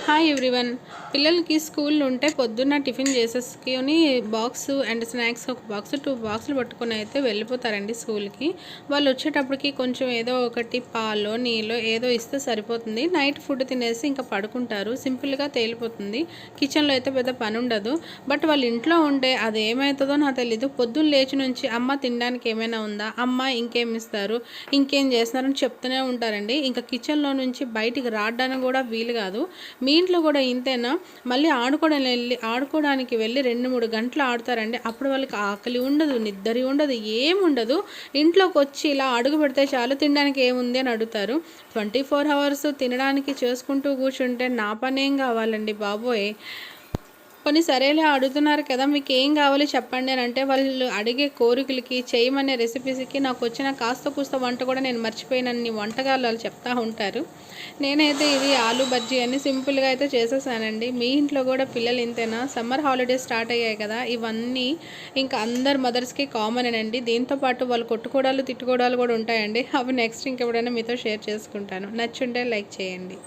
Hi everyone. పిల్లలకి school ఉంటే పొద్దున్న టిఫిన్ చేసేసుకొని బాక్స్ అండ్ స్నాక్స్ ఒక బాక్స్ 2 బాక్సులు పట్టుకొని అయితే వెళ్ళిపోతారండి స్కూల్కి. వాళ్ళు వచ్చేటప్పటికి కొంచెం ఏదో ఒకటి పాలో నీళ్ళో ఏదో ఇస్తే సరిపోతుంది. నైట్ ఫుడ్ తినేసి ఇంకా పడుకుంటారు. సింపుల్గా తేలిపోతుంది. కిచెన్లో అయితే పెద్ద పని ఉండదు. బట్ వాళ్ళు ఇంట్లో ఉంటే అది ఏమవుతుందో నాకు తెలీదు. పొద్దున్న లేచి నుంచి అమ్మ తినడానికి ఏమైనా ఉందా, అమ్మ ఇంకేమి ఇస్తారు, ఇంకేం చేస్తున్నారని చెప్తూనే ఉంటారండి. ఇంకా కిచెన్లో నుంచి బయటికి రావడానికి కూడా వీలు కాదు. మీ ఇంట్లో కూడా ఇంతేనా? మళ్ళీ ఆడుకోవడానికి వెళ్ళి 2-3 గంటలు ఆడతారండి. అప్పుడు వాళ్ళకి ఆకలి ఉండదు, నిద్ర ఉండదు, ఏముండదు. ఇంట్లోకి వచ్చి ఇలా అడుగు పెడితే చాలు తినడానికి ఏముంది అని అడుగుతారు. 24 అవర్స్ తినడానికి చేసుకుంటూ కూర్చుంటే నా పనేం కావాలండి బాబోయ్. కొన్ని సరేలే అడుగుతున్నారు కదా, మీకు ఏం కావాలి చెప్పండి అని అంటే వాళ్ళు అడిగే కోరికలకి చేయమనే రెసిపీస్కి నాకు వచ్చిన కాస్త కూస్త వంట కూడా నేను మర్చిపోయినన్ని వంటకాలు వాళ్ళు చెప్తూ ఉంటారు. నేనైతే ఇది ఆలూ బజ్జీ అని సింపుల్గా అయితే చేసేసానండి. మీ ఇంట్లో కూడా పిల్లలు ఇంతేనా? సమ్మర్ హాలిడేస్ స్టార్ట్ అయ్యాయి కదా, ఇవన్నీ ఇంకా అందరు మదర్స్కి కామన్ అండి. దీంతోపాటు వాళ్ళు కొట్టుకోవడాలు తిట్టుకోవడాలు కూడా ఉంటాయండి. అవి నెక్స్ట్ ఇంకెప్పుడైనా మీతో షేర్ చేసుకుంటాను. నచ్చుంటే లైక్ చేయండి.